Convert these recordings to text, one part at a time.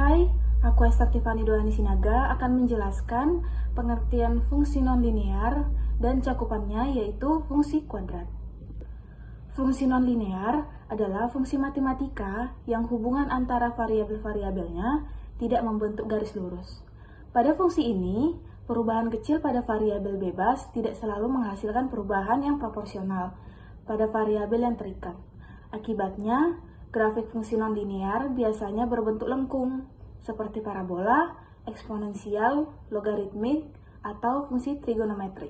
Hai, aku Esther Tiffany Dohani Sinaga akan menjelaskan pengertian fungsi nonlinear dan cakupannya yaitu fungsi kuadrat. Fungsi nonlinear adalah fungsi matematika yang hubungan antara variabel-variabelnya tidak membentuk garis lurus. Pada fungsi ini, perubahan kecil pada variabel bebas tidak selalu menghasilkan perubahan yang proporsional pada variabel yang terikat. Akibatnya, grafik fungsi nonlinear biasanya berbentuk lengkung, seperti parabola, eksponensial, logaritmik, atau fungsi trigonometrik.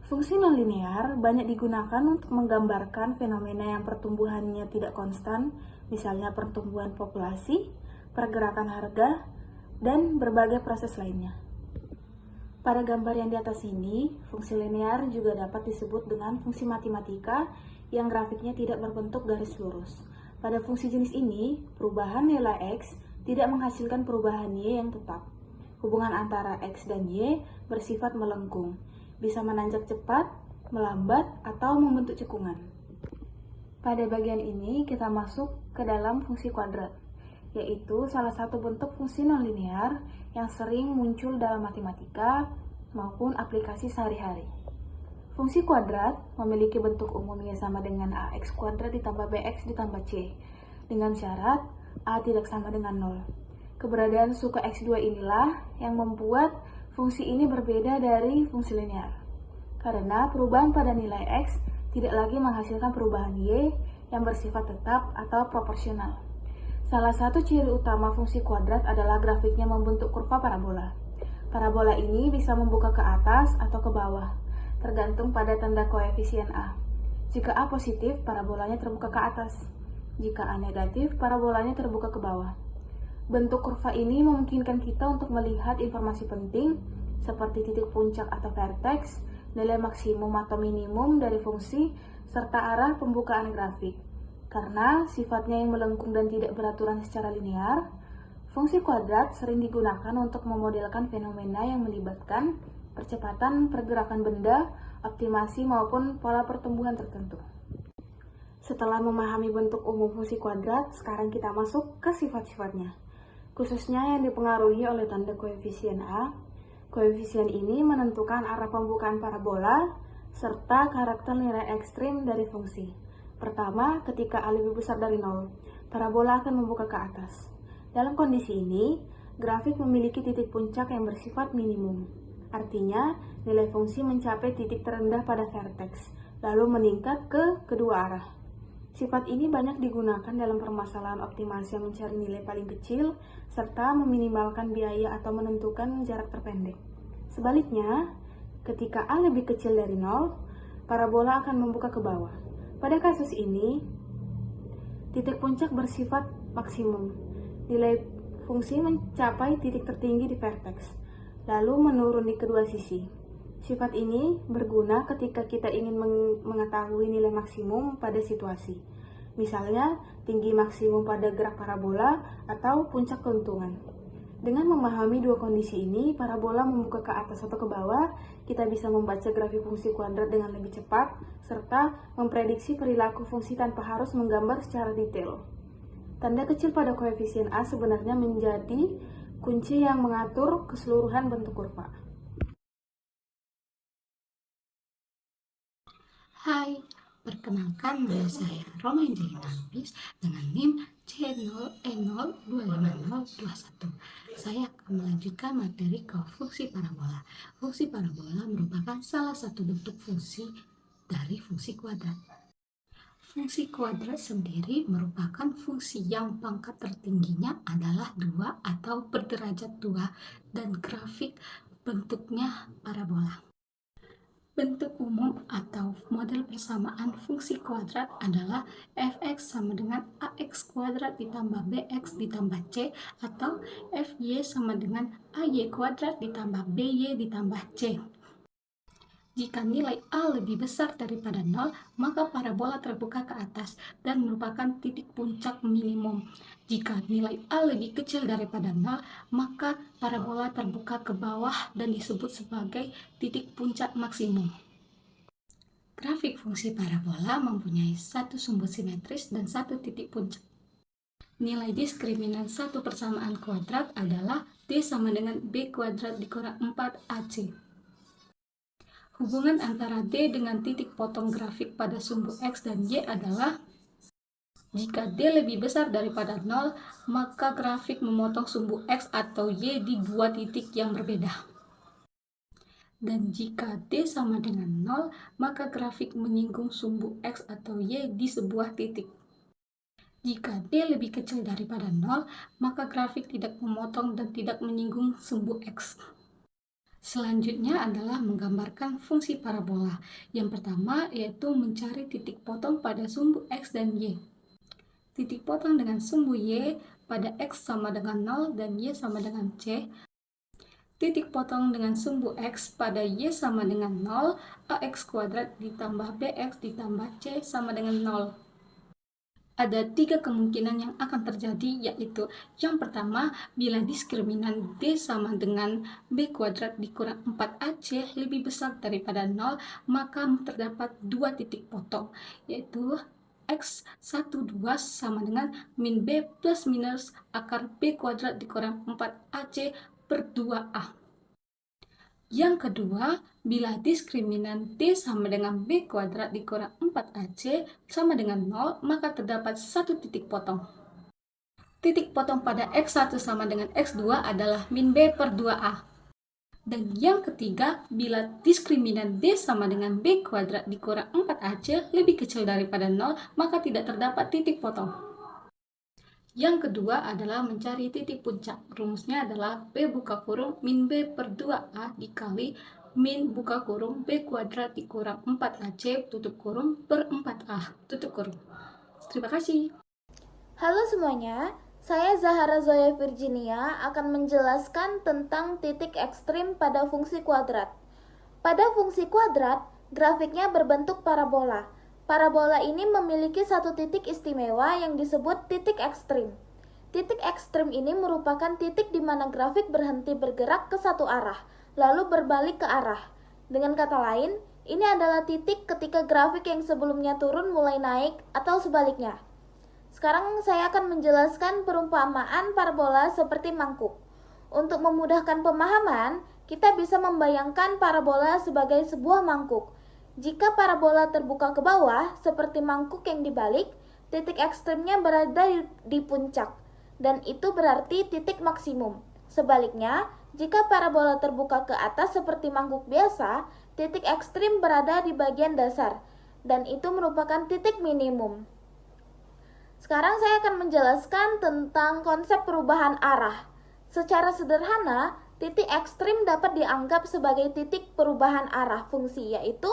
Fungsi nonlinear banyak digunakan untuk menggambarkan fenomena yang pertumbuhannya tidak konstan, misalnya pertumbuhan populasi, pergerakan harga, dan berbagai proses lainnya. Pada gambar yang di atas ini, fungsi linear juga dapat disebut dengan fungsi matematika yang grafiknya tidak berbentuk garis lurus. Pada fungsi jenis ini, perubahan nilai X tidak menghasilkan perubahan Y yang tetap. Hubungan antara X dan Y bersifat melengkung, bisa menanjak cepat, melambat, atau membentuk cekungan. Pada bagian ini, kita masuk ke dalam fungsi kuadrat, yaitu salah satu bentuk fungsi nonlinear yang sering muncul dalam matematika maupun aplikasi sehari-hari. Fungsi kuadrat memiliki bentuk umumnya sama dengan ax kuadrat ditambah bx ditambah c, dengan syarat a tidak sama dengan 0. Keberadaan suku x2 inilah yang membuat fungsi ini berbeda dari fungsi linear, karena perubahan pada nilai x tidak lagi menghasilkan perubahan y yang bersifat tetap atau proporsional. Salah satu ciri utama fungsi kuadrat adalah grafiknya membentuk kurva parabola. Parabola ini bisa membuka ke atas atau ke bawah, tergantung pada tanda koefisien A. Jika A positif, parabolanya terbuka ke atas. Jika A negatif, parabolanya terbuka ke bawah. Bentuk kurva ini memungkinkan kita untuk melihat informasi penting seperti titik puncak atau vertex, nilai maksimum atau minimum dari fungsi, serta arah pembukaan grafik. Karena sifatnya yang melengkung dan tidak beraturan secara linear, fungsi kuadrat sering digunakan untuk memodelkan fenomena yang melibatkan percepatan pergerakan benda, optimasi maupun pola pertumbuhan tertentu. Setelah memahami bentuk umum fungsi kuadrat, sekarang kita masuk ke sifat-sifatnya, khususnya yang dipengaruhi oleh tanda koefisien A. Koefisien ini menentukan arah pembukaan parabola serta karakter nilai ekstrim dari fungsi. Pertama, ketika A lebih besar dari 0, parabola akan membuka ke atas. Dalam kondisi ini, grafik memiliki titik puncak yang bersifat minimum. Artinya, nilai fungsi mencapai titik terendah pada vertex, lalu meningkat ke kedua arah. Sifat ini banyak digunakan dalam permasalahan optimasi yang mencari nilai paling kecil, serta meminimalkan biaya atau menentukan jarak terpendek. Sebaliknya, ketika A lebih kecil dari 0, parabola akan membuka ke bawah. Pada kasus ini, titik puncak bersifat maksimum. Nilai fungsi mencapai titik tertinggi di vertex, lalu menurun di kedua sisi. Sifat ini berguna ketika kita ingin mengetahui nilai maksimum pada situasi, misalnya tinggi maksimum pada gerak parabola atau puncak keuntungan. Dengan memahami dua kondisi ini, parabola membuka ke atas atau ke bawah, kita bisa membaca grafik fungsi kuadrat dengan lebih cepat, serta memprediksi perilaku fungsi tanpa harus menggambar secara detail. Tanda kecil pada koefisien A sebenarnya menjadi kunci yang mengatur keseluruhan bentuk kurva. Hai, perkenalkan nama saya Roma Angelina Lubis dengan NIM C0E0250021. Saya akan melanjutkan materi ke fungsi parabola. Fungsi parabola merupakan salah satu bentuk fungsi dari fungsi kuadrat. Fungsi kuadrat sendiri merupakan fungsi yang pangkat tertingginya adalah 2 atau berderajat 2 dan grafik bentuknya parabola. Bentuk umum atau model persamaan fungsi kuadrat adalah fx sama dengan ax kuadrat ditambah bx ditambah c atau fy sama dengan ay kuadrat ditambah by ditambah c. Jika nilai A lebih besar daripada 0, maka parabola terbuka ke atas dan merupakan titik puncak minimum. Jika nilai A lebih kecil daripada 0, maka parabola terbuka ke bawah dan disebut sebagai titik puncak maksimum. Grafik fungsi parabola mempunyai satu sumbu simetris dan satu titik puncak. Nilai diskriminan satu persamaan kuadrat adalah D sama dengan B kuadrat dikurang 4AC. Hubungan antara D dengan titik potong grafik pada sumbu X dan Y adalah jika D lebih besar daripada 0, maka grafik memotong sumbu X atau Y di dua titik yang berbeda. Dan jika D sama dengan 0, maka grafik menyinggung sumbu X atau Y di sebuah titik. Jika D lebih kecil daripada 0, maka grafik tidak memotong dan tidak menyinggung sumbu X. Selanjutnya adalah menggambarkan fungsi parabola. Yang pertama yaitu mencari titik potong pada sumbu X dan Y. Titik potong dengan sumbu Y pada X sama dengan 0 dan Y sama dengan C. Titik potong dengan sumbu X pada Y sama dengan 0, AX kuadrat ditambah BX ditambah C sama dengan 0. Ada 3 kemungkinan yang akan terjadi, yaitu yang pertama, bila diskriminan D sama dengan B kuadrat dikurang 4AC lebih besar daripada 0, maka terdapat 2 titik potong, yaitu X12 sama dengan min B plus minus akar B kuadrat dikurang 4AC per 2A. Yang kedua, bila diskriminan D sama dengan B kuadrat dikurang 4AC sama dengan 0, maka terdapat satu titik potong. Titik potong pada X1 sama dengan X2 adalah min B per 2A. Dan yang ketiga, bila diskriminan D sama dengan B kuadrat dikurang 4AC lebih kecil daripada 0, maka tidak terdapat titik potong. Yang kedua adalah mencari titik puncak. Rumusnya adalah B buka kurung min B per 2A dikali min buka kurung B kuadrat dikurang 4AC tutup kurung per 4A tutup kurung. Terima kasih. Halo semuanya, saya Zahara Zoya Virginia akan menjelaskan tentang titik ekstrim pada fungsi kuadrat. Pada fungsi kuadrat, grafiknya berbentuk parabola. Parabola ini memiliki satu titik istimewa yang disebut titik ekstrim. Titik ekstrim ini merupakan titik di mana grafik berhenti bergerak ke satu arah, lalu berbalik ke arah. Dengan kata lain, ini adalah titik ketika grafik yang sebelumnya turun mulai naik atau sebaliknya. Sekarang saya akan menjelaskan perumpamaan parabola seperti mangkuk. Untuk memudahkan pemahaman, kita bisa membayangkan parabola sebagai sebuah mangkuk. Jika parabola terbuka ke bawah, seperti mangkuk yang dibalik, titik ekstrimnya berada di puncak, dan itu berarti titik maksimum. Sebaliknya, jika parabola terbuka ke atas seperti mangkuk biasa, titik ekstrim berada di bagian dasar, dan itu merupakan titik minimum. Sekarang saya akan menjelaskan tentang konsep perubahan arah. Secara sederhana, titik ekstrim dapat dianggap sebagai titik perubahan arah fungsi, yaitu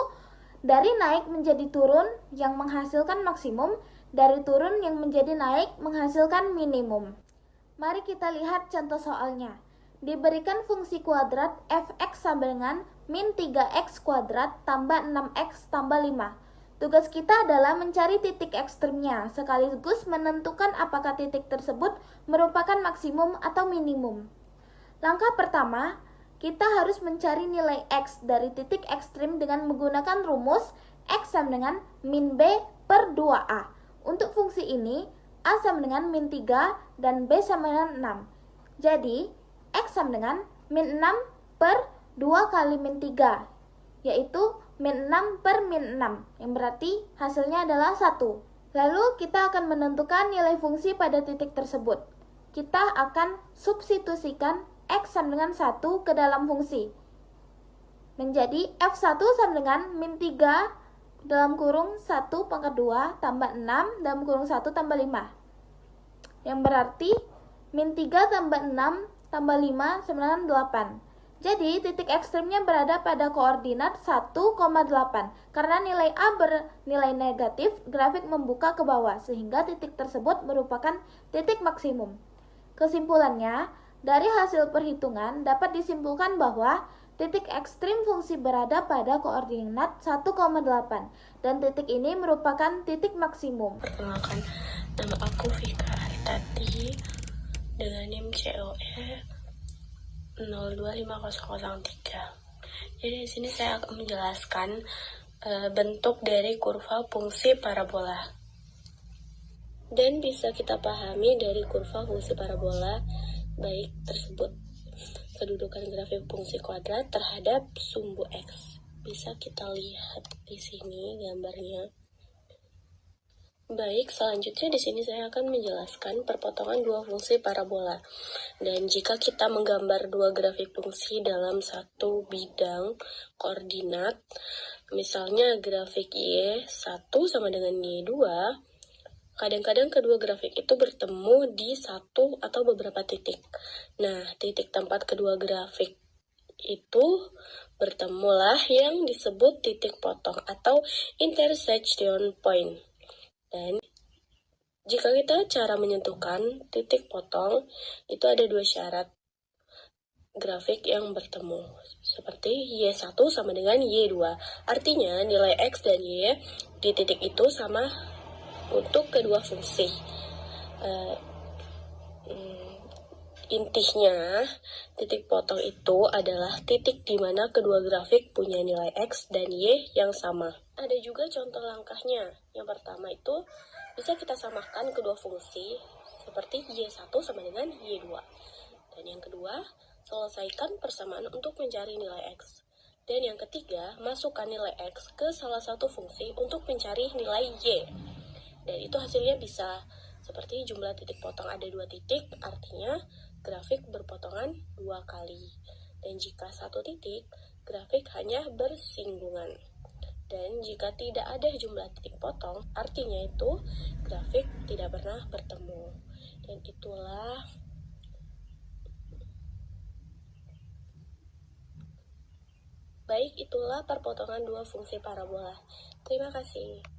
dari naik menjadi turun yang menghasilkan maksimum, dari turun yang menjadi naik menghasilkan minimum. Mari kita lihat contoh soalnya. Diberikan fungsi kuadrat fx sama dengan min 3x kuadrat tambah 6x tambah 5. Tugas kita adalah mencari titik ekstrimnya, sekaligus menentukan apakah titik tersebut merupakan maksimum atau minimum. Langkah pertama, kita harus mencari nilai X dari titik ekstrim dengan menggunakan rumus X sama dengan min B per 2A. Untuk fungsi ini, A sama dengan min 3 dan B sama dengan 6. Jadi, X sama dengan min 6 per 2 kali min 3, yaitu min 6 per min 6, yang berarti hasilnya adalah 1. Lalu kita akan menentukan nilai fungsi pada titik tersebut. Kita akan substitusikan X sama dengan 1 ke dalam fungsi. Menjadi F1 sama dengan min 3 dalam kurung 1 pangkat 2 tambah 6 dalam kurung 1 tambah 5. Yang berarti min 3 tambah 6 tambah 5 sama dengan 8. Jadi titik ekstrimnya berada pada koordinat 1,8. Karena nilai A bernilai negatif, grafik membuka ke bawah sehingga titik tersebut merupakan titik maksimum. Kesimpulannya, dari hasil perhitungan dapat disimpulkan bahwa titik ekstrim fungsi berada pada koordinat 1,8 dan titik ini merupakan titik maksimum. Perkenalkan, nama aku Vika Aritati dengan NIM COE 025003. Jadi di sini saya akan menjelaskan bentuk dari kurva fungsi parabola. Dan bisa kita pahami dari kurva fungsi parabola baik tersebut. Kedudukan grafik fungsi kuadrat terhadap sumbu X. Bisa kita lihat di sini gambarnya. Baik, selanjutnya di sini saya akan menjelaskan perpotongan dua fungsi parabola. Dan jika kita menggambar dua grafik fungsi dalam satu bidang koordinat, misalnya grafik Y1 sama dengan Y2, kadang-kadang kedua grafik itu bertemu di satu atau beberapa titik. Nah, titik tempat kedua grafik itu bertemulah yang disebut titik potong atau intersection point. Dan jika kita cara menyentuhkan titik potong, itu ada dua syarat grafik yang bertemu. Seperti Y1 sama dengan Y2. Artinya nilai X dan Y di titik itu sama untuk kedua fungsi. Intinya, titik potong itu adalah titik di mana kedua grafik punya nilai X dan Y yang sama. Ada juga contoh langkahnya. Yang pertama itu bisa kita samakan kedua fungsi seperti Y1 sama dengan Y2. Dan yang kedua, selesaikan persamaan untuk mencari nilai X. Dan yang ketiga, masukkan nilai X ke salah satu fungsi untuk mencari nilai Y. Dan itu hasilnya bisa seperti jumlah titik potong ada 2 titik, artinya grafik berpotongan 2 kali. Dan jika satu titik, grafik hanya bersinggungan. Dan jika tidak ada jumlah titik potong, artinya itu grafik tidak pernah bertemu. Dan itulah perpotongan dua fungsi parabola. Terima kasih.